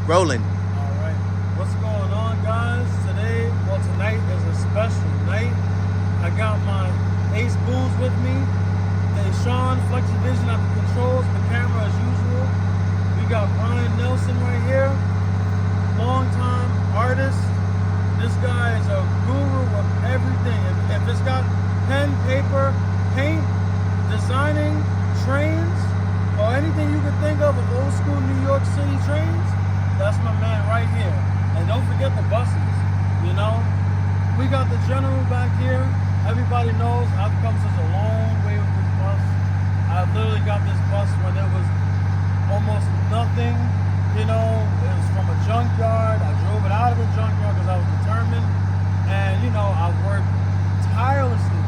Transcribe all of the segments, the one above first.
Rolling. All right. What's going on, guys? Tonight is a special night. I got my ace bulls with me. Sean, Flexi Vision at the controls, the camera as usual. We got Brian Nelson right here, long-time artist. This guy is a guru of everything. If it's got pen, paper, paint, designing, trains, or anything you can think of old school New York City trains, that's my man right here. And don't forget the buses, you know? We got the General back here. Everybody knows I've come such a long way with this bus. I literally got this bus when there was almost nothing, you know? It was from a junkyard. I drove it out of the junkyard because I was determined. And, you know, I've worked tirelessly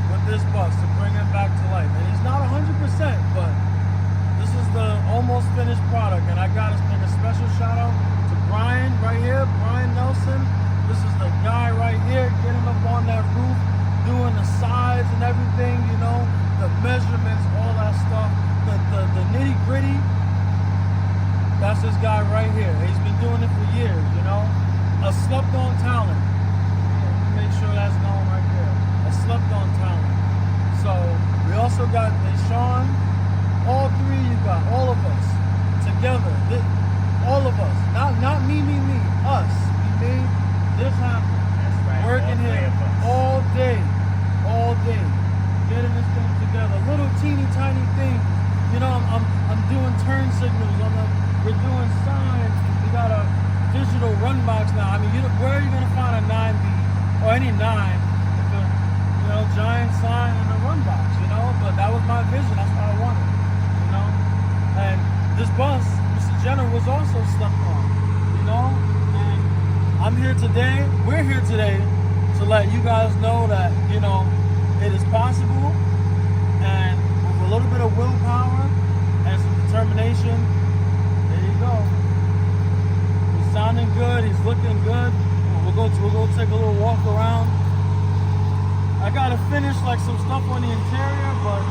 with this bus to bring it back to life. And he's not 100%, but this is the almost finished product, and I gotta make a special shout out to Brian right here, Brian Nelson. This is the guy right here getting up on that roof, doing the sides and everything, you know, the measurements, all that stuff, the nitty gritty. That's this guy right here. He's been doing it for years, you know. A slept on talent. Make sure that's known right there. A slept on talent. So we also got Sean. All three you got, all of us together, all of us, not me, us. We made this happen. That's right. Working here all day, getting this thing together. Little teeny tiny things, you know. I'm doing turn signals. We're doing signs. We got a digital run box now. I mean, where are you gonna find a 9B or any 9 with a, you know, giant sign and a run box, you know? But that was my vision. That's what I wanted. And this bus, Mr. Jenner, was also slept on, you know? And we're here today to let you guys know that, you know, it is possible, and with a little bit of willpower and some determination, there you go. He's sounding good, he's looking good. We'll go take a little walk around. I gotta finish like some stuff on the interior, but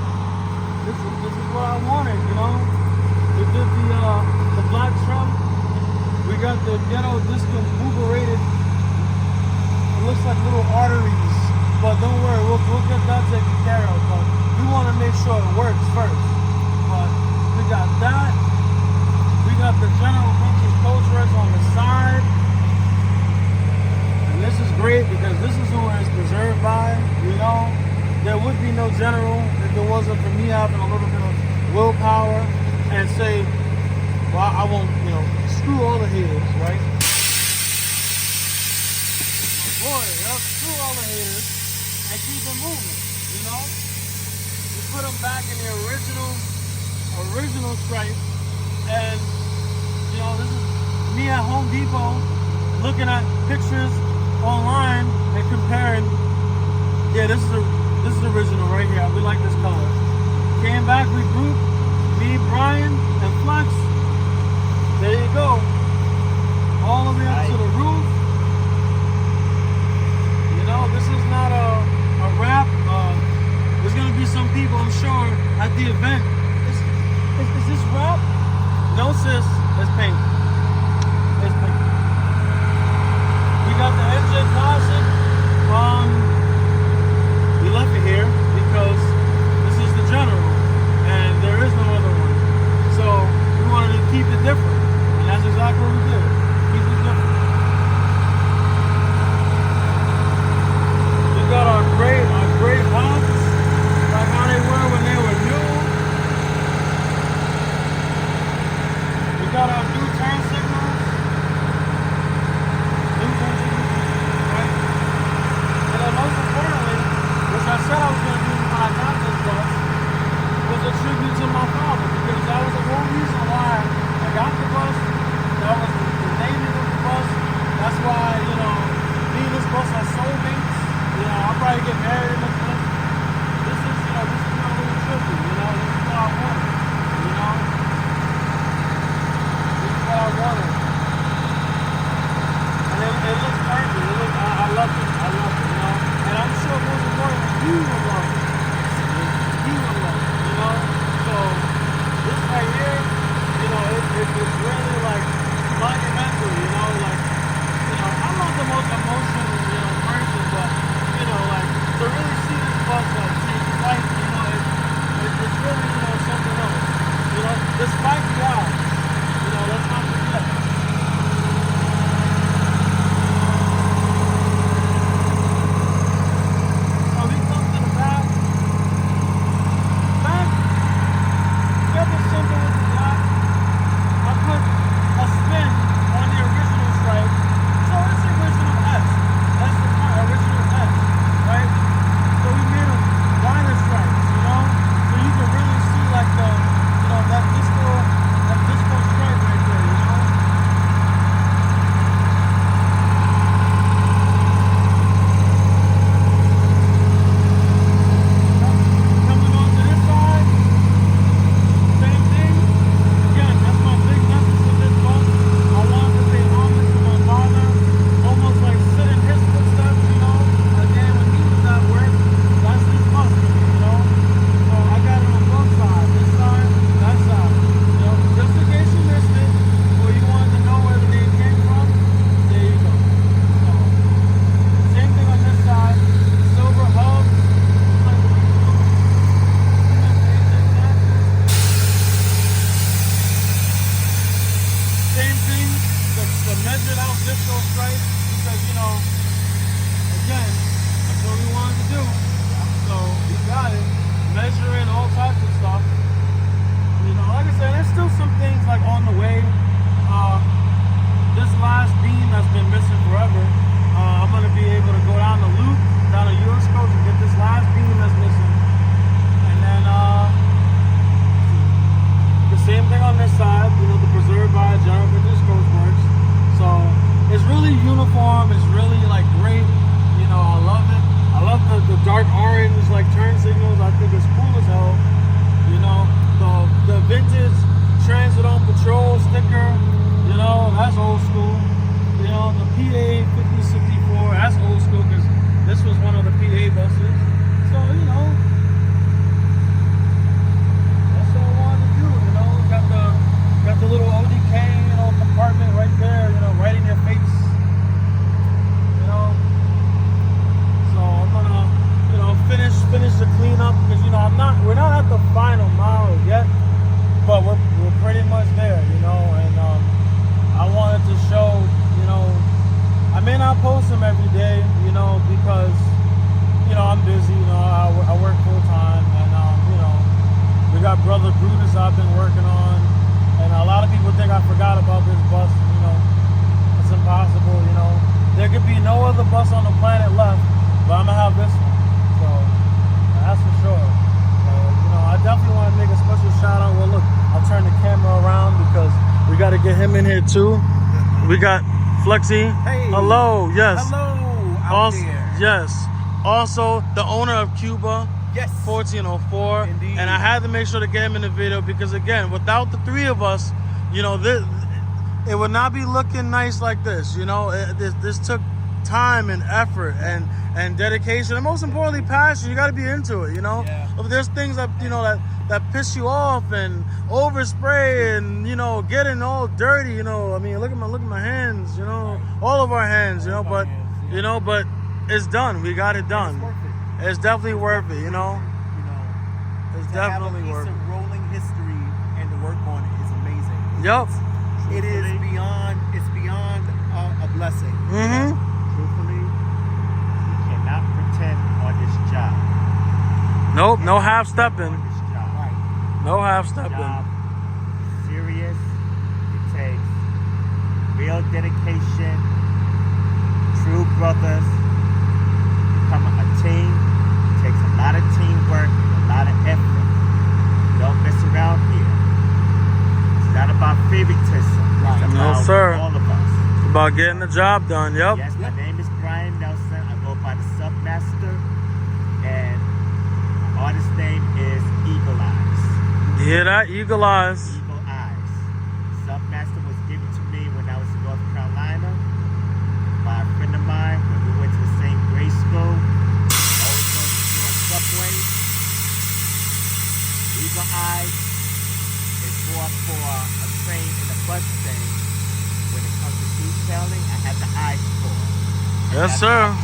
this is what I wanted, you know? We did the black trunk. We got the ghetto discombobulated. It looks like little arteries, but don't worry, we'll get that taken care of. But we want to make sure it works first. But we got that. We got the General Vintage coach rails on the side, and this is great because this is who it's preserved by. You know, there would be no General if it wasn't for me having a little bit of willpower. And say, well, I won't, you know, screw all the haters, right? Boy, screw all the haters and keep them moving, you know? We put them back in the original stripe, and, you know, this is me at Home Depot looking at pictures online and comparing. Yeah, this is original right here. We like this color. Came back, regrouped. Me, Brian, and Flex. There you go. All the way up to the roof. You know, this is not a wrap. There's gonna be some people, I'm sure, at the event. Is this wrap? No, sis. It's paint. It's paint. We got the engine classic. We left it here because this is the General. And there is no other one. So we wanted to keep it different. And that's exactly what we did. Keep it different. We got our great hubs, like how they were when they were new. We got our new turn signals. Right? And then most importantly, which I said I was going to do when I got this bus, was a tribute to my father, because that was the whole reason why I got the bus. That was despite the odds. You know, let's not forget. So he comes in the back. Together simple with the black. I put a spin on the original stripe. So it's original S. That's the point, original S, right? So we made them liner stripes, you know? So you can really see like the, you know, that disco stripe right there, you know? Coming on to this side, same thing. Again, that's my big message with this bus. I wanted to pay homage to my father, almost like sit in his footsteps, you know? Again, when he was at work, that's his bus, you know? So I got it on both sides, this side, that side. You know, just in case you missed it, or you wanted to know where the name came from, there you go. So, same thing on this side, silver hub. Same thing, the measured out disco stripe, because, you know, again, that's what we wanted to do. So we got it. Measuring all types of stuff. You know, like I said, there's still some things like on the way. This last beam that's been missing forever, I'm gonna be able to go down the loop, down the US coast and get this last beam that's missing. And then the same thing on this side, you know, the preserved by General Purchase Coach Works. So it's really uniform, it's really like great, you know, I love it. I love the dark orange like turn signals. I think it's cool as hell. You know, the vintage Transit on Patrol sticker, you know, that's old school. You know, the PA 5064, that's old school because this was one of the PA buses. So, you know, that's all I wanted to do, you know. Got the little ODK, you know, compartment right there, you know, right in your face. You know. So I'm gonna, you know, finish the cleanup because, you know, we're not at the final mile yet, but we're pretty much there, you know. And I wanted to show, you know, I may not post them every day, you know, because, you know, I'm busy, you know, I work full time, and you know, we got Brother Brutus I've been working on, and a lot of people think I forgot about this bus. You know, it's impossible, you know. There could be no other bus on the planet left, but I'm gonna have this one, so that's for sure. So, you know, I definitely want to make a special shout out. Well, look, I'll turn the camera around because we got to get him in here too. We got Flexi. Hey. Hello. Yes. Hello. Also, yes. Also, the owner of Cuba. Yes. 1404. Indeed. And I had to make sure to get him in the video because, again, without the three of us, you know, it would not be looking nice like this. You know, this took time and effort and dedication, and most importantly, passion. You got to be into it. You know, if there's things that, you know, that piss you off and overspray and, you know, getting all dirty. You know, I mean, look at my hands. You know, all of our hands. You know, but you know, but it's done. We got it done. It's definitely worth it, you know. It's definitely worth it. To have a piece of rolling history and to work on it is amazing. Yep. It is beyond. It's beyond a blessing. Mm-hmm. Truthfully, you cannot pretend on this job. Nope. No half stepping. On this job. Right. No half stepping. Job is serious. It takes real dedication. True brothers. Become a team. Takes a lot of teamwork, a lot of effort. Don't mess around here. It's not about favoritism. It's about all of us. It's about getting the job done. Yep. Yes, my name is Brian Nelson. I go by the Submaster, and my artist name is Eagle Eyes. You hear that? Eagle Eyes. Eagle Eyes. Submaster was given to me when I was in North Carolina by a friend of mine when we went to the same grade school. Subway, Eagle Eyes is more for a train and a bus thing. When it comes to detailing, I have the eyes for it. Yes, sir.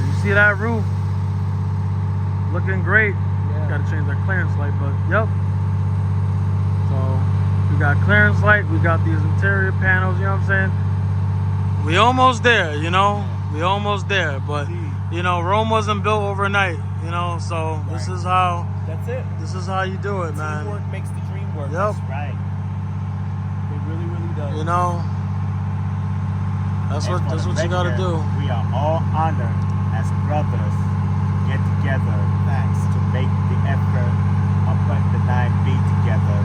You see that roof? Looking great. Yeah. Got to change that clearance light, but yep. got clearance light, we got these interior panels, you know what I'm saying? We almost there, you know? We almost there, but you know, Rome wasn't built overnight, you know, so this is how That's it. this is how you do it, man. Teamwork makes the dream work. Yep. That's right. It really, really does. You know, that's And what for the you gotta record, do. We are all honored as brothers get together Facts. to make the effort of putting the 9B together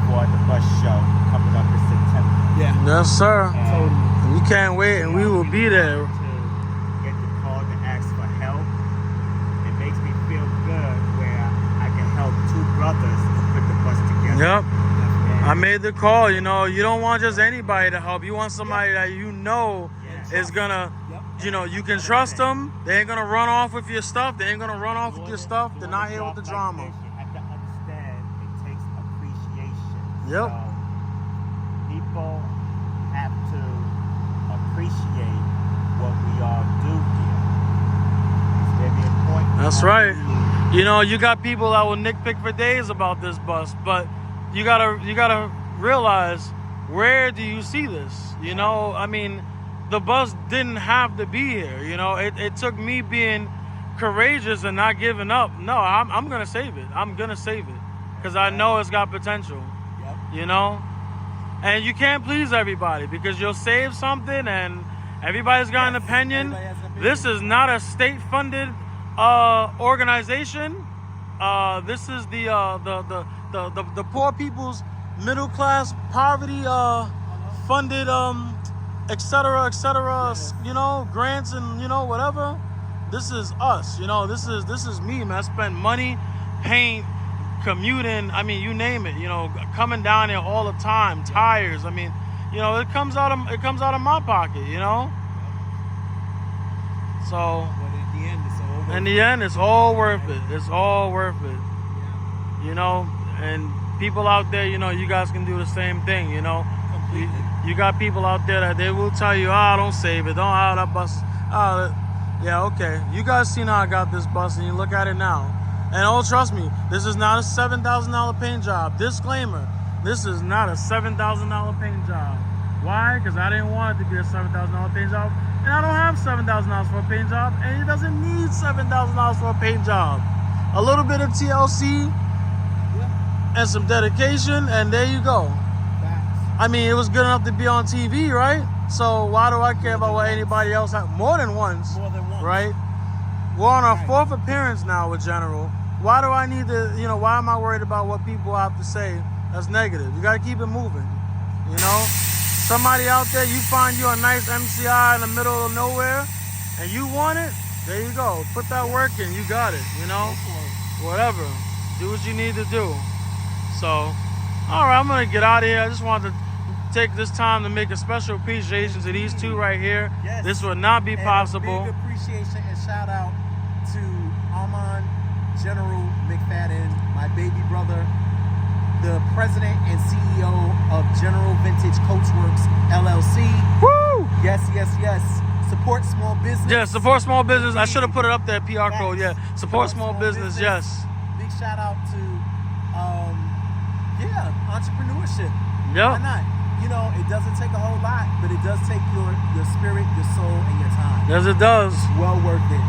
for the bus show coming up in September. Yeah. Yes, sir. And Totally. We can't wait, and we will be there. to get the call to ask for help. It makes me feel good where I can help two brothers to put the bus together. Yep. And I made the call, you know, you don't want just anybody to help. You want somebody that you know is gonna, you know, you can trust them. They ain't gonna run off with your stuff. They ain't gonna run off with your stuff. They're not here with the drama. You have to understand it takes appreciation. Yep. So people have to appreciate what we all do here. It's very important. That's right. You know, you got people that will nitpick for days about this bus, but you gotta realize, where do you see this? You know, I mean, the bus didn't have to be here. You know, it took me being courageous and not giving up. No, I'm gonna save it. I'm gonna save it because I know it's got potential. Yep. You know, and you can't please everybody because you'll save something and everybody's got an opinion. Everybody has an opinion. This is not a state-funded organization. This is the poor people's middle class poverty funded et cetera, you know, grants and, you know, whatever. This is us, you know, this is me, man. I spend money, paint, commuting, I mean, you name it, you know, coming down here all the time, tires, I mean, you know, it comes out of my pocket, you know. So But at the end, it's all in the end, it's all worth it. It's all worth it. Yeah. You know, and people out there, you know, you guys can do the same thing, you know. Completely. You got people out there that they will tell you, don't save it. Don't, that bus. Yeah, okay. You guys seen how I got this bus and you look at it now. And trust me, this is not a $7,000 paint job. Disclaimer, this is not a $7,000 paint job. Why? Because I didn't want it to be a $7,000 paint job. And I don't have $7,000 for a paint job. And it doesn't need $7,000 for a paint job. A little bit of TLC and some dedication, and there you go. Facts. I mean, it was good enough to be on TV, right? So why do I care about what anybody else has? More than once, More than once. right? We're on our fourth appearance now with General. Why do I need to, you know, why am I worried about what people have to say that's negative? You got to keep it moving, you know? Somebody out there, you find you a nice MCI in the middle of nowhere, and you want it, there you go. Put that work in, you got it, you know? Whatever. Do what you need to do. So, all right, I'm going to get out of here. I just wanted to take this time to make a special appreciation to these two right here. Yes. This would not be And possible. A big appreciation and shout out to Armand General McFadden, my baby brother, the president and CEO of General Vintage Coachworks LLC. Woo! Yes. Support small business. Yeah, support small business. I should have put it up there, PR code. Yeah, support small business. Yes. Big shout out to, entrepreneurship. Yep. Why not? You know, it doesn't take a whole lot, but it does take your spirit, your soul, and your time. Yes, it does. Well worth it.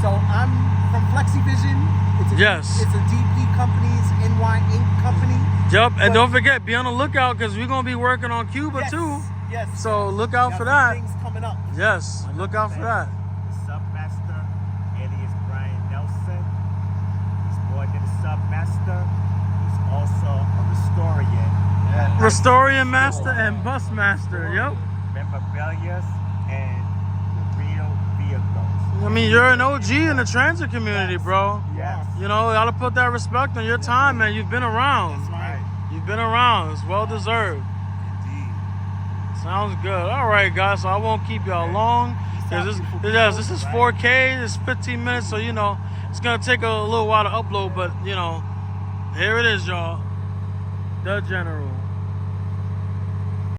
So I'm from FlexiVision. It's a DP Companies, NY Inc. company. Yep, and don't forget, be on the lookout because we're gonna be working on Cuba too. Yes. So look out Got for some that. Things coming up. Yes, look out for that. The Submaster, alias Brian Nelson. He's more than a Submaster. He's also a historian. Restorian master and bus master. Yep. Memorabilia and the real vehicles. I mean, you're an OG in the transit community, bro. Yes. You know, you gotta put that respect on your time, man. You've been around. That's right. You've been around. It's well deserved. Indeed. Sounds good. All right, guys. So I won't keep y'all long. This is 4K. It's 15 minutes, so you know it's gonna take a little while to upload. But you know, here it is, y'all. The General.